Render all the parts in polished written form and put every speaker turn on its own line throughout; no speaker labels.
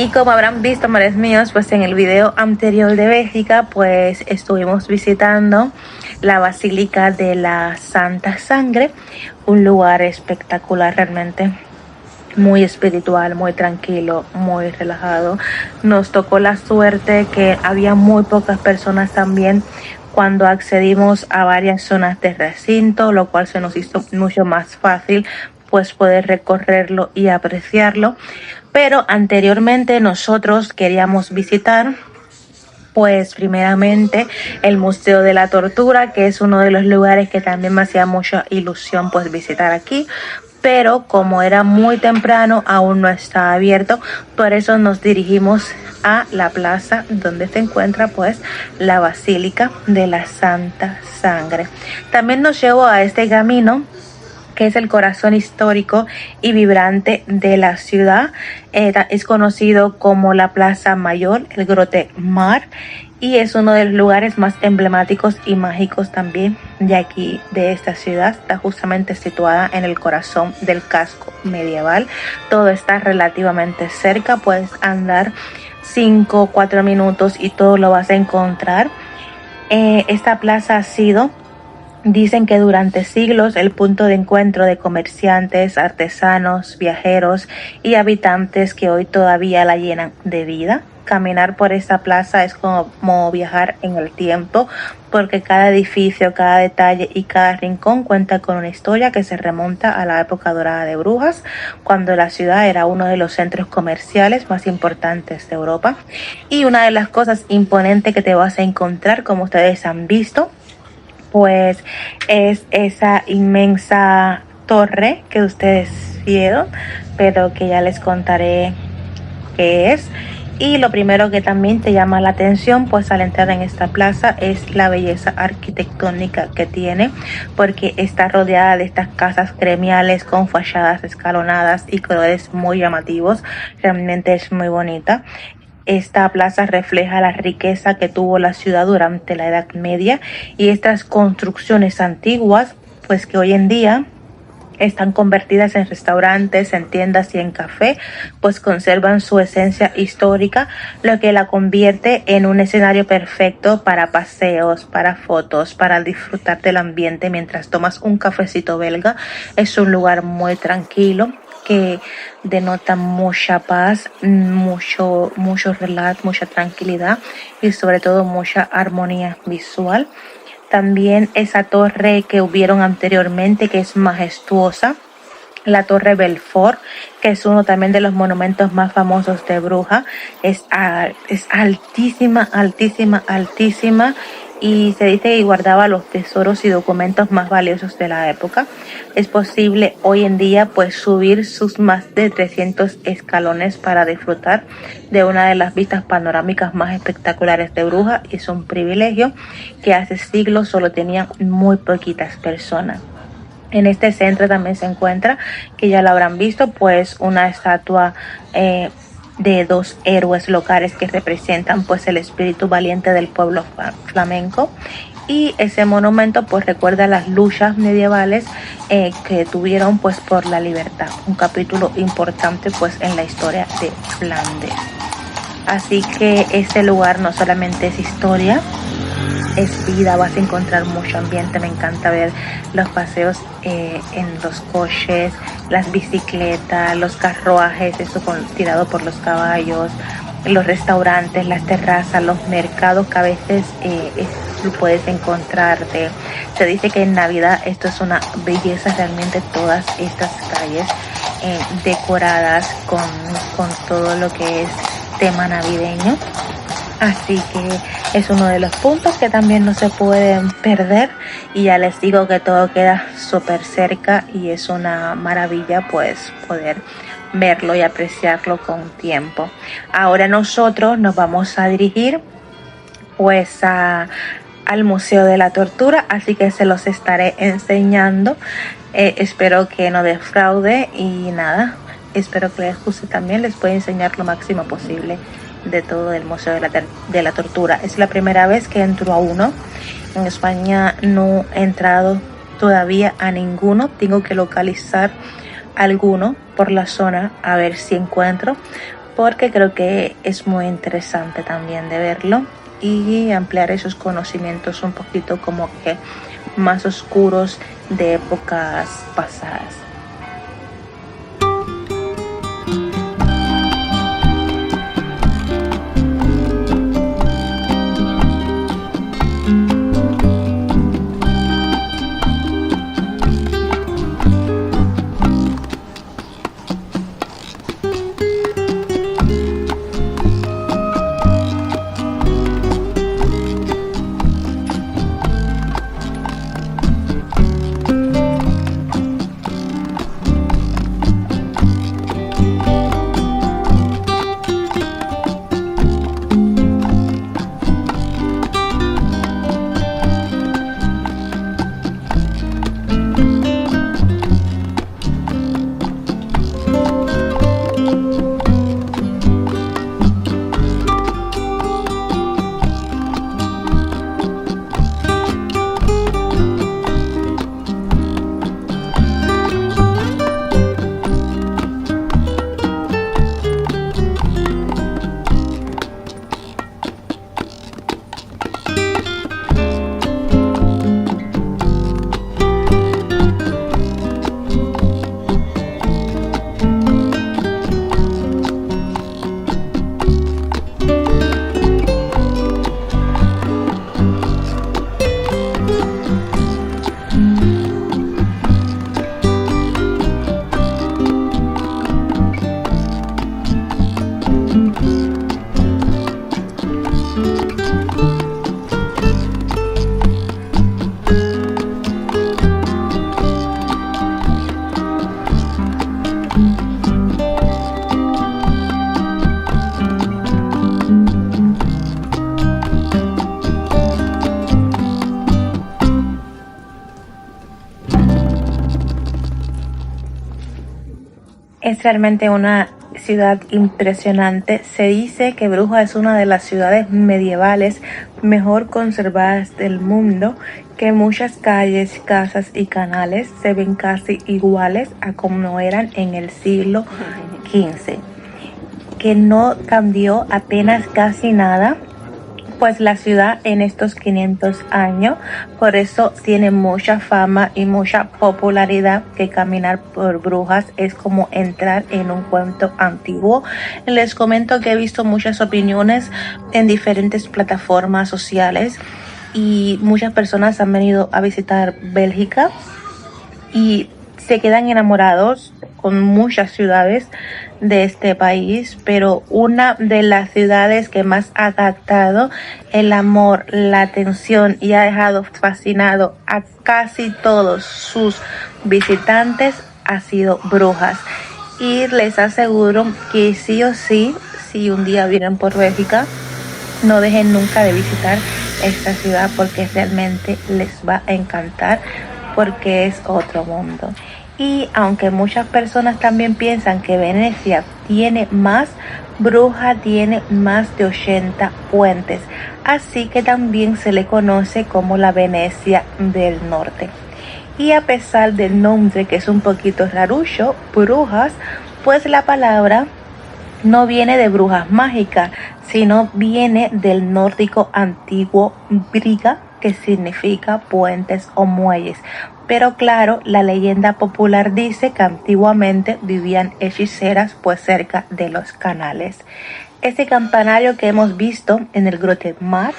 Y como habrán visto, amores míos, pues en el video anterior de Bélgica, pues estuvimos visitando la Basílica de la Santa Sangre, un lugar espectacular realmente, muy espiritual, muy tranquilo, muy relajado. Nos tocó la suerte que había muy pocas personas también cuando accedimos a varias zonas de recinto, lo cual se nos hizo mucho más fácil pues poder recorrerlo y apreciarlo. Pero anteriormente nosotros queríamos visitar pues primeramente el Museo de la Tortura, que es uno de los lugares que también me hacía mucha ilusión pues visitar aquí, pero como era muy temprano aún no estaba abierto, por eso nos dirigimos a la plaza donde se encuentra pues la Basílica de la Santa Sangre. También nos llevó a este camino que es el corazón histórico y vibrante de la ciudad. Es conocido como la Plaza Mayor, el Grote Mar, y es uno de los lugares más emblemáticos y mágicos también de aquí, de esta ciudad. Está justamente situada en el corazón del casco medieval. Todo está relativamente cerca, puedes andar 5 o 4 minutos y todo lo vas a encontrar. Esta plaza ha sido, dicen que durante siglos, el punto de encuentro de comerciantes, artesanos, viajeros y habitantes que hoy todavía la llenan de vida. Caminar por esta plaza es como viajar en el tiempo, porque cada edificio, cada detalle y cada rincón cuenta con una historia que se remonta a la época dorada de Brujas, cuando la ciudad era uno de los centros comerciales más importantes de Europa. Y una de las cosas imponentes que te vas a encontrar, como ustedes han visto, pues es esa inmensa torre que ustedes vieron, pero que ya les contaré qué es. Y lo primero que también te llama la atención pues al entrar en esta plaza es la belleza arquitectónica que tiene, porque está rodeada de estas casas gremiales con fachadas escalonadas y colores muy llamativos. Realmente es muy bonita. Esta plaza refleja la riqueza que tuvo la ciudad durante la Edad Media, y estas construcciones antiguas, pues que hoy en día están convertidas en restaurantes, en tiendas y en café, pues conservan su esencia histórica, lo que la convierte en un escenario perfecto para paseos, para fotos, para disfrutar del ambiente mientras tomas un cafecito belga. Es un lugar muy tranquilo que denota mucha paz, mucho relax, mucha tranquilidad y sobre todo mucha armonía visual. También esa torre que hubieron anteriormente, que es majestuosa, la Torre Belfort, que es uno también de los monumentos más famosos de Brujas. Es altísima, altísima, altísima, y se dice que guardaba los tesoros y documentos más valiosos de la época. Es posible hoy en día pues subir sus más de 300 escalones para disfrutar de una de las vistas panorámicas más espectaculares de Brujas, y es un privilegio que hace siglos solo tenían muy poquitas personas. En este centro también se encuentra, que ya lo habrán visto, pues una estatua de 2 héroes locales que representan pues el espíritu valiente del pueblo flamenco. Y ese monumento pues recuerda las luchas medievales que tuvieron pues por la libertad, un capítulo importante pues en la historia de Flandes. Así que este lugar no solamente es historia, es vida, vas a encontrar mucho ambiente. Me encanta ver los paseos en los coches, las bicicletas, los carruajes, eso tirado por los caballos, los restaurantes, las terrazas, los mercados que a veces lo puedes encontrarte. Se dice que en Navidad esto es una belleza realmente, todas estas calles decoradas con todo lo que es tema navideño. Así que es uno de los puntos que también no se pueden perder, y ya les digo que todo queda súper cerca y es una maravilla pues poder verlo y apreciarlo con tiempo. Ahora nosotros nos vamos a dirigir pues al Museo de la Tortura, así que se los estaré enseñando. Espero que no defraude y nada, espero que les guste también. Les voy a enseñar lo máximo posible de todo el Museo de la Tortura. Es la primera vez que entro a uno. En España no he entrado todavía a ninguno. Tengo que localizar alguno por la zona a ver si encuentro, porque creo que es muy interesante también de verlo y ampliar esos conocimientos un poquito como que más oscuros de épocas pasadas. Es realmente una ciudad impresionante. Se dice que Brujas es una de las ciudades medievales mejor conservadas del mundo, que muchas calles, casas y canales se ven casi iguales a como eran en el siglo XV, que no cambió apenas casi nada pues la ciudad en estos 500 años. Por eso tiene mucha fama y mucha popularidad, que caminar por Brujas es como entrar en un cuento antiguo. Les comento que he visto muchas opiniones en diferentes plataformas sociales y muchas personas han venido a visitar Bélgica y se quedan enamorados con muchas ciudades de este país, pero una de las ciudades que más ha captado el amor, la atención y ha dejado fascinado a casi todos sus visitantes ha sido Brujas. Y les aseguro que sí o sí, si un día vienen por Bélgica, no dejen nunca de visitar esta ciudad, porque realmente les va a encantar, porque es otro mundo. Y aunque muchas personas también piensan que Venecia tiene más, Brujas tiene más de 80 puentes, así que también se le conoce como la Venecia del Norte. Y a pesar del nombre, que es un poquito rarucho, Brujas, pues la palabra no viene de brujas mágicas, sino viene del nórdico antiguo briga, que significa puentes o muelles. Pero claro, la leyenda popular dice que antiguamente vivían hechiceras pues cerca de los canales. Este campanario que hemos visto en el Grote Markt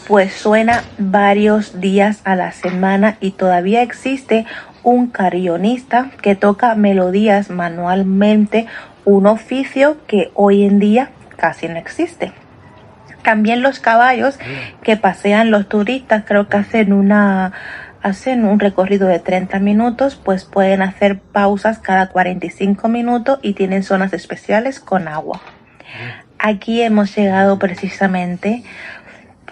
pues suena varios días a la semana, y todavía existe un carillonista que toca melodías manualmente, un oficio que hoy en día casi no existe. También los caballos que pasean los turistas, creo que hacen un recorrido de 30 minutos, pues pueden hacer pausas cada 45 minutos y tienen zonas especiales con agua. Aquí hemos llegado precisamente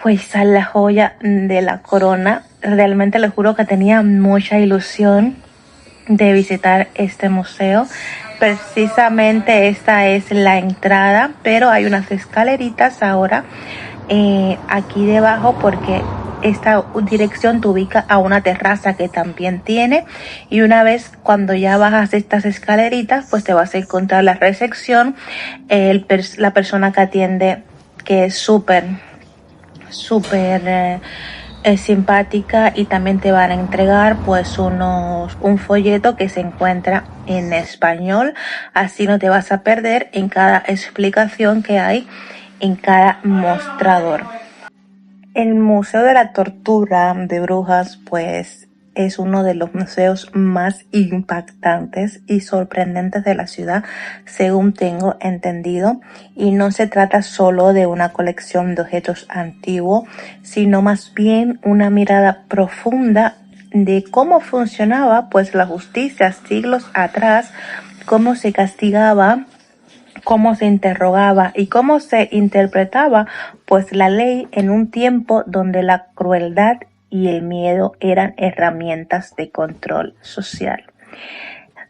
pues a la joya de la corona. Realmente les juro que tenía mucha ilusión de visitar este museo. Precisamente esta es la entrada, pero hay unas escaleritas ahora aquí debajo, porque esta dirección te ubica a una terraza que también tiene, y una vez cuando ya bajas estas escaleritas pues te vas a encontrar la recepción, la persona que atiende, que es súper simpática, y también te van a entregar pues un folleto que se encuentra en español, así no te vas a perder en cada explicación que hay en cada mostrador. El Museo de la Tortura de Brujas pues es uno de los museos más impactantes y sorprendentes de la ciudad, según tengo entendido, y no se trata solo de una colección de objetos antiguos, sino más bien una mirada profunda de cómo funcionaba pues la justicia siglos atrás, cómo se castigaba, cómo se interrogaba y cómo se interpretaba pues la ley en un tiempo donde la crueldad y el miedo eran herramientas de control social.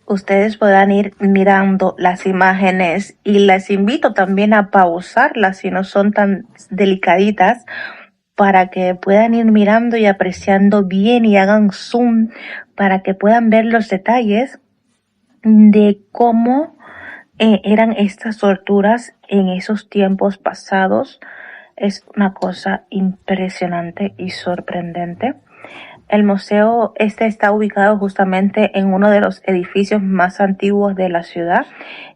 Ustedes podrán ir mirando las imágenes y les invito también a pausarlas si no son tan delicaditas, para que puedan ir mirando y apreciando bien y hagan zoom para que puedan ver los detalles de cómo eran estas torturas en esos tiempos pasados. Es una cosa impresionante y sorprendente. El museo está ubicado justamente en uno de los edificios más antiguos de la ciudad,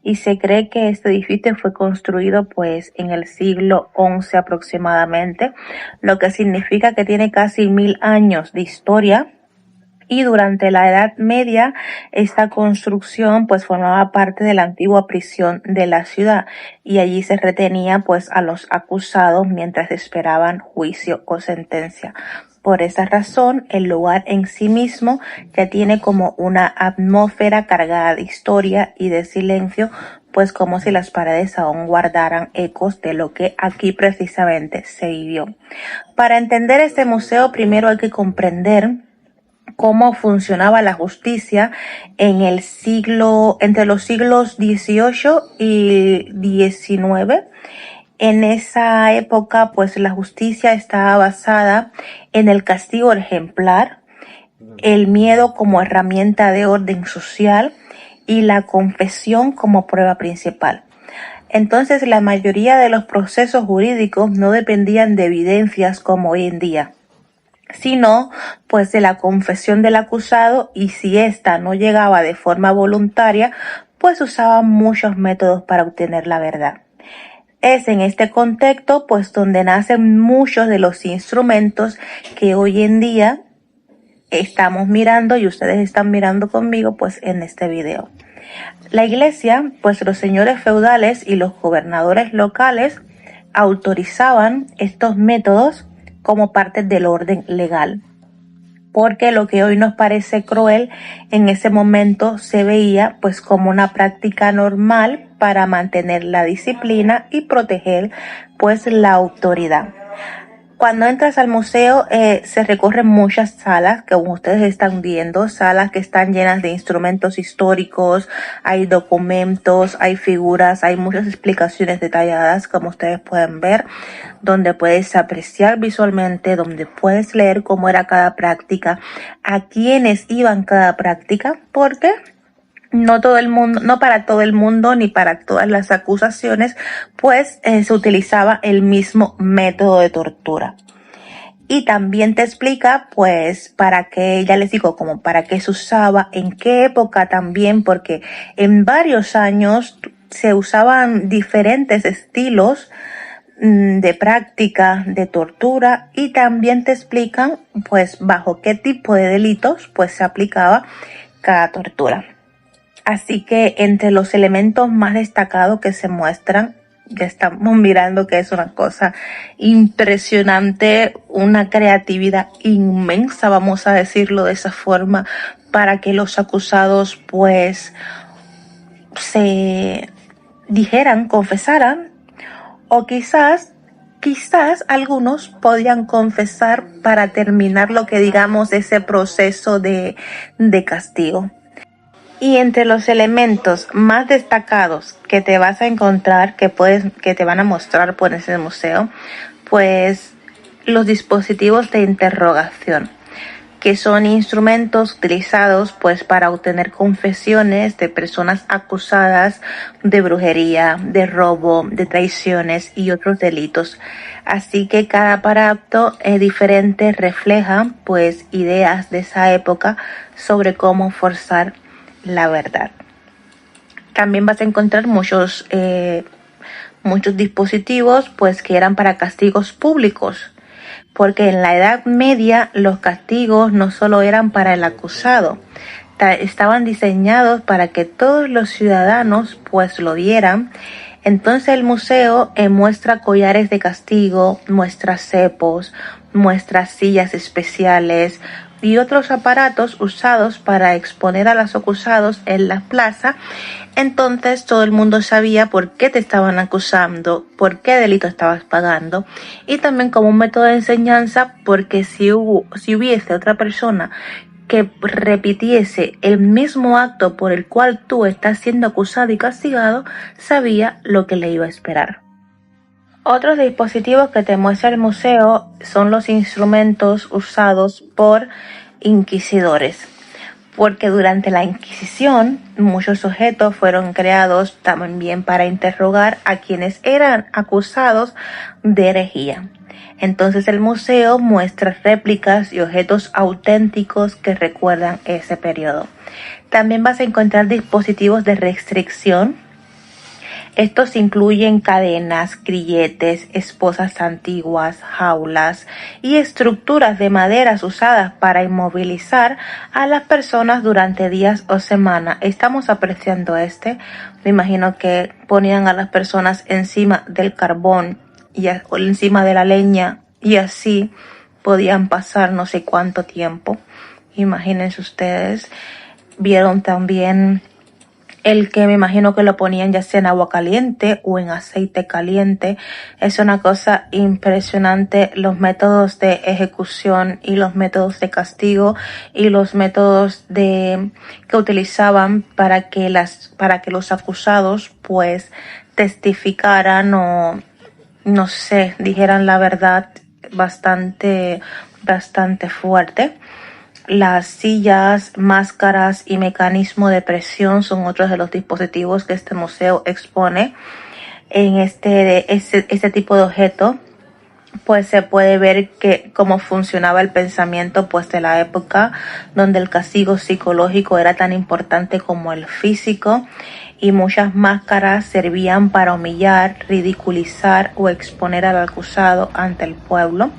y se cree que este edificio fue construido pues en el siglo XI aproximadamente, lo que significa que tiene casi 1000 años de historia. Y durante la Edad Media, esta construcción pues formaba parte de la antigua prisión de la ciudad, y allí se retenía pues a los acusados mientras esperaban juicio o sentencia. Por esa razón, el lugar en sí mismo ya tiene como una atmósfera cargada de historia y de silencio, pues como si las paredes aún guardaran ecos de lo que aquí precisamente se vivió. Para entender este museo, primero hay que comprender cómo funcionaba la justicia entre los siglos XVIII y XIX. En esa época, pues la justicia estaba basada en el castigo ejemplar, el miedo como herramienta de orden social y la confesión como prueba principal. Entonces, la mayoría de los procesos jurídicos no dependían de evidencias como hoy en día, sino pues de la confesión del acusado, y si ésta no llegaba de forma voluntaria, pues usaban muchos métodos para obtener la verdad. Es en este contexto pues donde nacen muchos de los instrumentos que hoy en día estamos mirando y ustedes están mirando conmigo pues en este video. La iglesia, pues los señores feudales y los gobernadores locales autorizaban estos métodos como parte del orden legal, porque lo que hoy nos parece cruel en ese momento se veía pues como una práctica normal para mantener la disciplina y proteger pues la autoridad. Cuando entras al museo se recorren muchas salas, que como ustedes están viendo, salas que están llenas de instrumentos históricos, hay documentos, hay figuras, hay muchas explicaciones detalladas, como ustedes pueden ver, donde puedes apreciar visualmente, donde puedes leer cómo era cada práctica, a quiénes iban cada práctica, porque no para todo el mundo ni para todas las acusaciones, pues se utilizaba el mismo método de tortura. Y también te explica pues para qué, ya les digo, como para qué se usaba, en qué época también, porque en varios años se usaban diferentes estilos de práctica de tortura, y también te explican pues bajo qué tipo de delitos pues se aplicaba cada tortura. Así que entre los elementos más destacados que se muestran, ya estamos mirando que es una cosa impresionante, una creatividad inmensa, vamos a decirlo de esa forma, para que los acusados pues se dijeran, confesaran, o quizás algunos podían confesar para terminar lo que digamos ese proceso de castigo. Y entre los elementos más destacados que te vas a encontrar, que te van a mostrar por ese museo, pues los dispositivos de interrogación, que son instrumentos utilizados pues para obtener confesiones de personas acusadas de brujería, de robo, de traiciones y otros delitos. Así que cada aparato diferente refleja pues ideas de esa época sobre cómo forzar la verdad. También vas a encontrar muchos dispositivos pues que eran para castigos públicos, porque en la Edad Media los castigos no solo eran para el acusado, estaban diseñados para que todos los ciudadanos pues lo vieran. Entonces el museo muestra collares de castigo, muestra cepos, muestra sillas especiales y otros aparatos usados para exponer a los acusados en la plaza. Entonces todo el mundo sabía por qué te estaban acusando, por qué delito estabas pagando, y también como un método de enseñanza, porque si hubiese otra persona que repitiese el mismo acto por el cual tú estás siendo acusado y castigado, sabía lo que le iba a esperar. Otros dispositivos que te muestra el museo son los instrumentos usados por inquisidores, porque durante la Inquisición muchos objetos fueron creados también para interrogar a quienes eran acusados de herejía. Entonces el museo muestra réplicas y objetos auténticos que recuerdan ese periodo. También vas a encontrar dispositivos de restricción. Estos incluyen cadenas, grilletes, esposas antiguas, jaulas y estructuras de maderas usadas para inmovilizar a las personas durante días o semanas. Estamos apreciando me imagino que ponían a las personas encima del carbón o encima de la leña y así podían pasar no sé cuánto tiempo. Imagínense ustedes. Vieron también el que me imagino que lo ponían ya sea en agua caliente o en aceite caliente. Es una cosa impresionante los métodos de ejecución y los métodos de castigo y los métodos que utilizaban para que los acusados pues testificaran o no sé, dijeran la verdad bastante fuerte. Las sillas, máscaras y mecanismo de presión son otros de los dispositivos que este museo expone. En este tipo de objeto, pues se puede ver cómo funcionaba el pensamiento pues de la época, donde el castigo psicológico era tan importante como el físico, y muchas máscaras servían para humillar, ridiculizar o exponer al acusado ante el pueblo.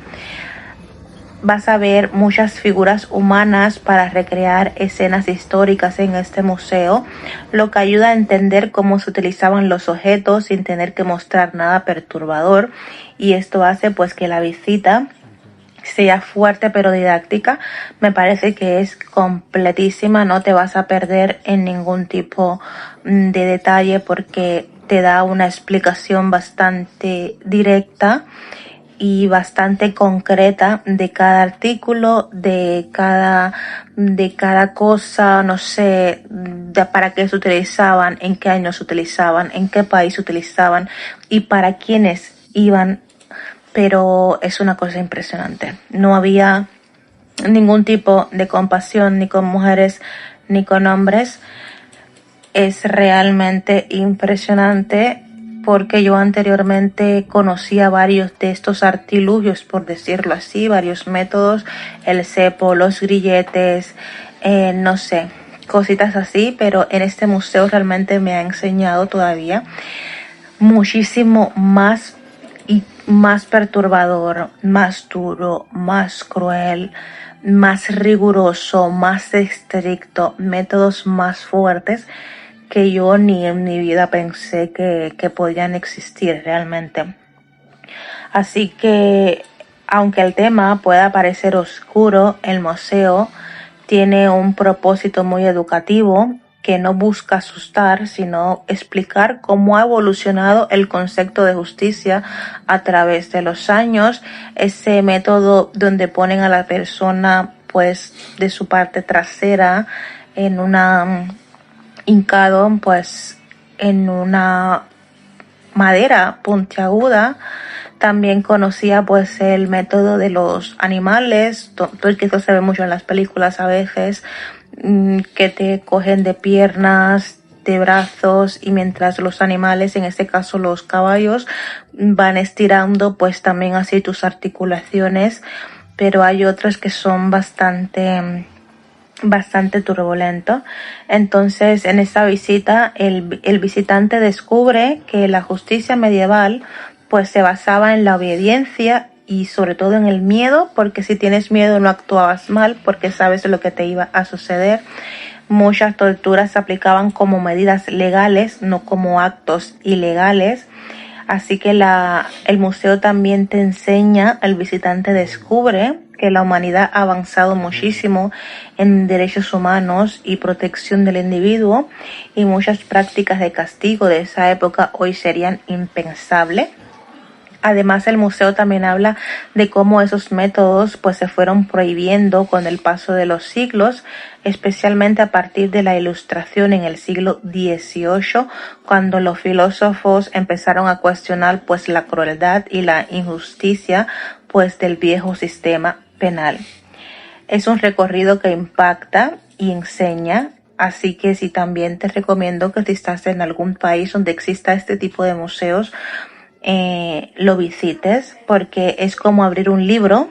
Vas a ver muchas figuras humanas para recrear escenas históricas en este museo, lo que ayuda a entender cómo se utilizaban los objetos sin tener que mostrar nada perturbador, y esto hace pues que la visita sea fuerte pero didáctica. Me parece que es completísima, no te vas a perder en ningún tipo de detalle porque te da una explicación bastante directa y bastante concreta de cada artículo, de cada cosa, no sé, para qué se utilizaban, en qué años se utilizaban, en qué país se utilizaban y para quiénes iban. Pero es una cosa impresionante. No había ningún tipo de compasión ni con mujeres ni con hombres. Es realmente impresionante, porque yo anteriormente conocía varios de estos artilugios, por decirlo así, varios métodos, el cepo, los grilletes, no sé, cositas así, pero en este museo realmente me ha enseñado todavía muchísimo más y más perturbador, más duro, más cruel, más riguroso, más estricto, métodos más fuertes que yo ni en mi vida pensé que podían existir realmente. Así que, aunque el tema pueda parecer oscuro, el museo tiene un propósito muy educativo que no busca asustar, sino explicar cómo ha evolucionado el concepto de justicia a través de los años. Ese método donde ponen a la persona pues de su parte trasera en una hincado pues en una madera puntiaguda También conocía pues el método de los animales, que esto se ve mucho en las películas a veces, que te cogen de piernas, de brazos, y mientras los animales, en este caso los caballos, van estirando pues también así tus articulaciones, pero hay otros que son bastante turbulento. Entonces, en esta visita, el visitante descubre que la justicia medieval pues se basaba en la obediencia y sobre todo en el miedo, porque si tienes miedo no actuabas mal porque sabes lo que te iba a suceder. Muchas torturas se aplicaban como medidas legales, no como actos ilegales. Así que el museo también te enseña, el visitante descubre que la humanidad ha avanzado muchísimo en derechos humanos y protección del individuo, y muchas prácticas de castigo de esa época hoy serían impensables. Además, el museo también habla de cómo esos métodos pues se fueron prohibiendo con el paso de los siglos, especialmente a partir de la Ilustración en el siglo XVIII, cuando los filósofos empezaron a cuestionar pues la crueldad y la injusticia pues del viejo sistema penal. Es un recorrido que impacta y enseña. Así que sí, también te recomiendo que si estás en algún país donde exista este tipo de museos, lo visites, porque es como abrir un libro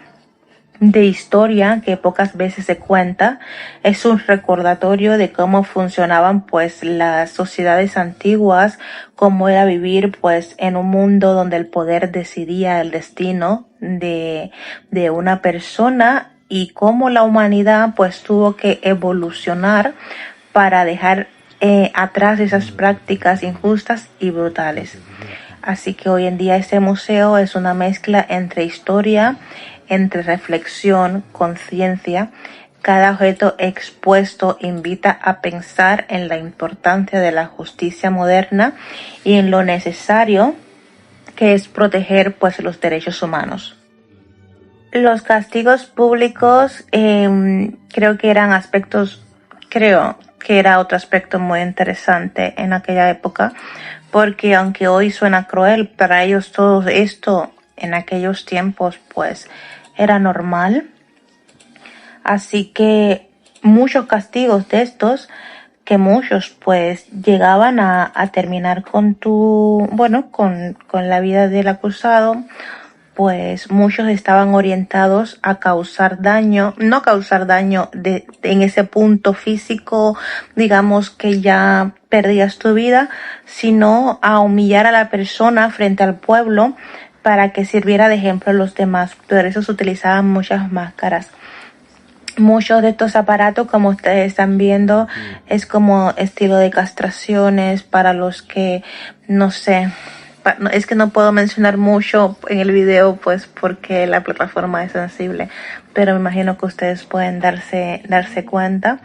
de historia que pocas veces se cuenta. Es un recordatorio de cómo funcionaban pues las sociedades antiguas, cómo era vivir pues en un mundo donde el poder decidía el destino de una persona, y cómo la humanidad pues tuvo que evolucionar para dejar atrás esas prácticas injustas y brutales. Así que hoy en día este museo es una mezcla entre historia, entre reflexión, conciencia. Cada objeto expuesto invita a pensar en la importancia de la justicia moderna y en lo necesario que es proteger pues los derechos humanos. Los castigos públicos creo que era otro aspecto muy interesante en aquella época, porque aunque hoy suena cruel, para ellos todo esto en aquellos tiempos pues era normal. Así que muchos castigos de estos, que muchos pues llegaban a terminar con la vida del acusado, pues muchos estaban orientados a causar daño, no causar daño en ese punto físico, digamos que ya perdías tu vida, sino a humillar a la persona frente al pueblo para que sirviera de ejemplo a los demás. Por eso se utilizaban muchas máscaras. Muchos de estos aparatos, como ustedes están viendo, es como estilo de castraciones para los que, no sé, es que no puedo mencionar mucho en el video pues porque la plataforma es sensible, pero me imagino que ustedes pueden darse cuenta.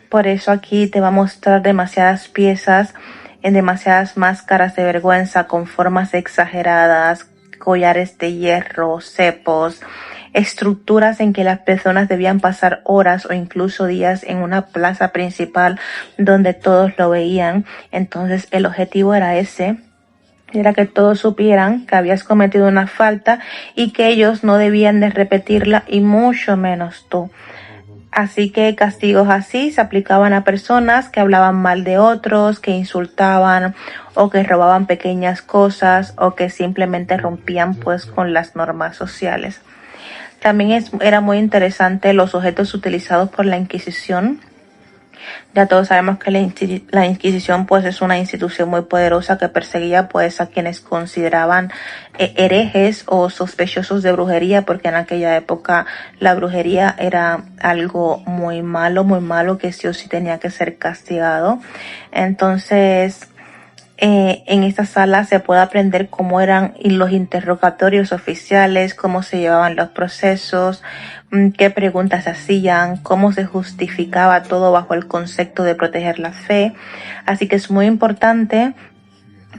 Por eso aquí te va a mostrar demasiadas piezas en demasiadas máscaras de vergüenza con formas exageradas, collares de hierro, cepos, estructuras en que las personas debían pasar horas o incluso días en una plaza principal donde todos lo veían. Entonces el objetivo era que todos supieran que habías cometido una falta y que ellos no debían de repetirla, y mucho menos tú. Así que castigos así se aplicaban a personas que hablaban mal de otros, que insultaban o que robaban pequeñas cosas o que simplemente rompían pues con las normas sociales. También era muy interesante los objetos utilizados por la Inquisición. Ya todos sabemos que la Inquisición pues es una institución muy poderosa que perseguía pues a quienes consideraban herejes o sospechosos de brujería, porque en aquella época la brujería era algo muy malo que sí o sí tenía que ser castigado. Entonces en esta sala se puede aprender cómo eran los interrogatorios oficiales, cómo se llevaban los procesos, qué preguntas se hacían, cómo se justificaba todo bajo el concepto de proteger la fe. Así que es muy importante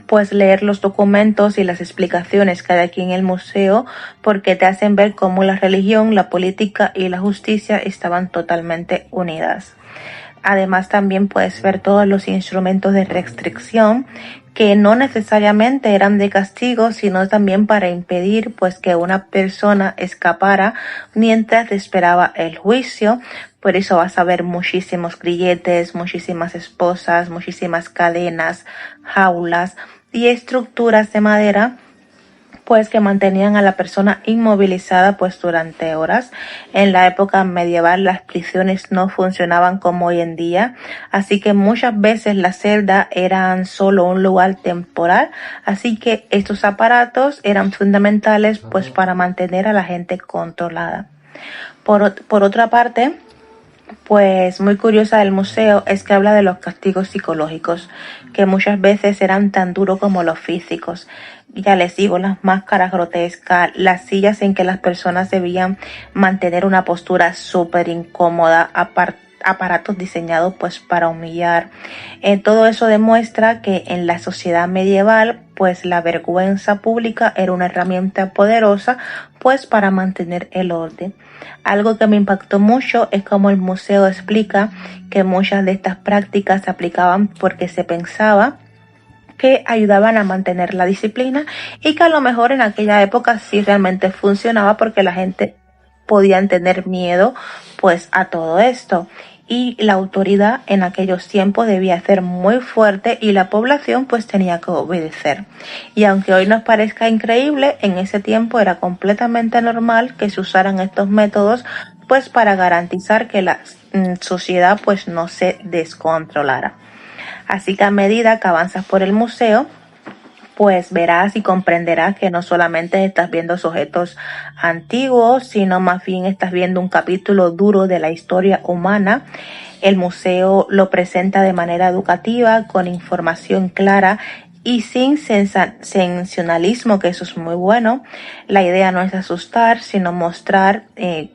pues leer los documentos y las explicaciones que hay aquí en el museo, porque te hacen ver cómo la religión, la política y la justicia estaban totalmente unidas. Además también puedes ver todos los instrumentos de restricción que no necesariamente eran de castigo, sino también para impedir pues que una persona escapara mientras esperaba el juicio. Por eso vas a ver muchísimos grilletes, muchísimas esposas, muchísimas cadenas, jaulas y estructuras de madera pues que mantenían a la persona inmovilizada pues durante horas. En la época medieval las prisiones no funcionaban como hoy en día, así que muchas veces las celdas eran solo un lugar temporal, así que estos aparatos eran fundamentales pues para mantener a la gente controlada. Por otra parte, pues muy curiosa del museo es que habla de los castigos psicológicos, que muchas veces eran tan duros como los físicos. Ya les digo, las máscaras grotescas, las sillas en que las personas debían mantener una postura súper incómoda, aparatos diseñados pues para humillar. Todo eso demuestra que en la sociedad medieval pues la vergüenza pública era una herramienta poderosa pues para mantener el orden. Algo que me impactó mucho es cómo el museo explica que muchas de estas prácticas se aplicaban porque se pensaba que ayudaban a mantener la disciplina y que a lo mejor en aquella época sí realmente funcionaba porque la gente podía tener miedo pues a todo esto. Y la autoridad en aquellos tiempos debía ser muy fuerte y la población pues tenía que obedecer. Y aunque hoy nos parezca increíble, en ese tiempo era completamente normal que se usaran estos métodos pues para garantizar que la sociedad pues no se descontrolara. Así que a medida que avanzas por el museo, pues verás y comprenderás que no solamente estás viendo sujetos antiguos, sino más bien estás viendo un capítulo duro de la historia humana. El museo lo presenta de manera educativa, con información clara y sin sensacionalismo, que eso es muy bueno. La idea no es asustar, sino mostrar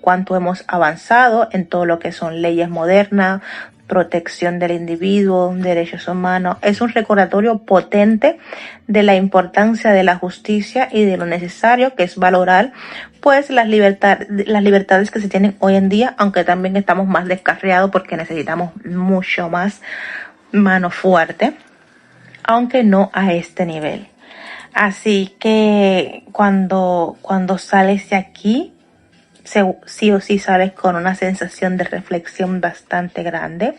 cuánto hemos avanzado en todo lo que son leyes modernas, protección del individuo, derechos humanos. Es un recordatorio potente de la importancia de la justicia y de lo necesario que es valorar pues las libertades que se tienen hoy en día, aunque también estamos más descarriados porque necesitamos mucho más mano fuerte, aunque no a este nivel. Así que cuando sales de aquí, sí o sí sales con una sensación de reflexión bastante grande.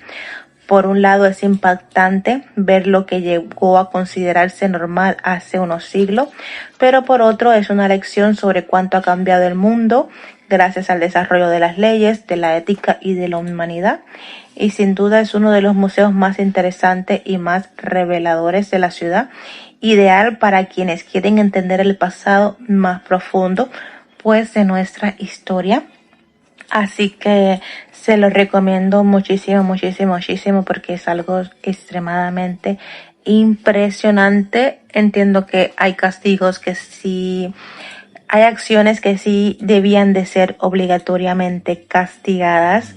Por un lado es impactante ver lo que llegó a considerarse normal hace unos siglos, pero por otro es una lección sobre cuánto ha cambiado el mundo gracias al desarrollo de las leyes, de la ética y de la humanidad. Y sin duda es uno de los museos más interesantes y más reveladores de la ciudad, ideal para quienes quieren entender el pasado más profundo pues de nuestra historia. Así que se lo recomiendo muchísimo, muchísimo, muchísimo porque es algo extremadamente impresionante. Entiendo que hay castigos que sí, hay acciones que sí debían de ser obligatoriamente castigadas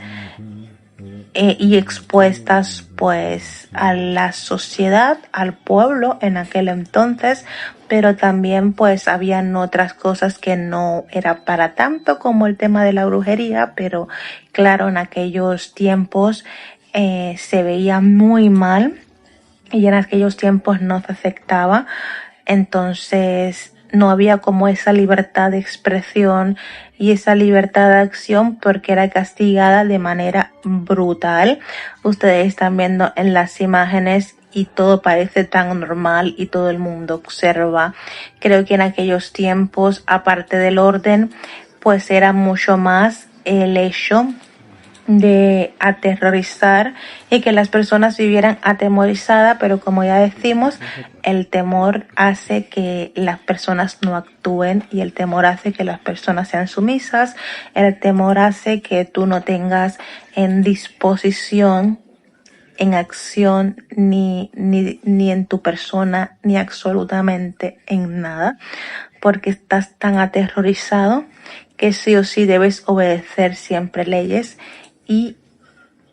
y expuestas pues a la sociedad, al pueblo en aquel entonces, pero también pues habían otras cosas que no era para tanto como el tema de la brujería, pero claro, en aquellos tiempos se veía muy mal y en aquellos tiempos no se aceptaba, entonces no había como esa libertad de expresión y esa libertad de acción porque era castigada de manera brutal. Ustedes están viendo en las imágenes y todo parece tan normal y todo el mundo observa. Creo que en aquellos tiempos, aparte del orden, pues era mucho más el hecho de aterrorizar y que las personas vivieran atemorizadas, pero como ya decimos, el temor hace que las personas no actúen y el temor hace que las personas sean sumisas, el temor hace que tú no tengas en disposición, en acción, ni en tu persona, ni absolutamente en nada, porque estás tan aterrorizado que sí o sí debes obedecer siempre leyes y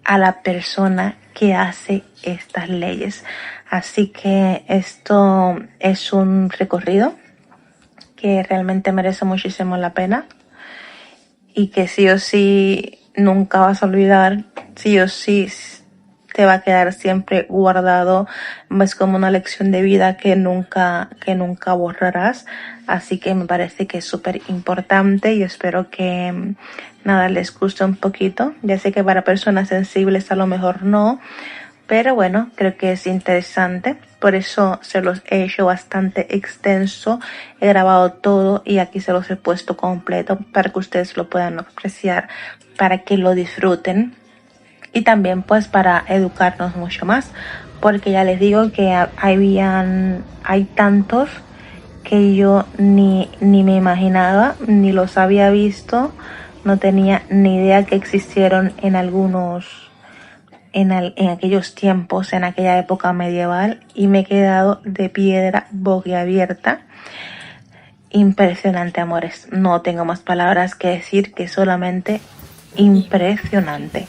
a la persona que hace estas leyes. Así que esto es un recorrido que realmente merece muchísimo la pena y que sí o sí nunca vas a olvidar, sí o sí te va a quedar siempre guardado. Es como una lección de vida que nunca borrarás. Así que me parece que es súper importante y espero que nada les guste un poquito. Ya sé que para personas sensibles a lo mejor no, pero bueno, creo que es interesante. Por eso se los he hecho bastante extenso. He grabado todo y aquí se los he puesto completo para que ustedes lo puedan apreciar, para que lo disfruten. Y también pues para educarnos mucho más. Porque ya les digo que hay tantos que yo ni me imaginaba, ni los había visto. No tenía ni idea que existieron en aquellos tiempos, en aquella época medieval, y me he quedado de piedra boquiabierta. Impresionante, amores. No tengo más palabras que decir, que solamente impresionante.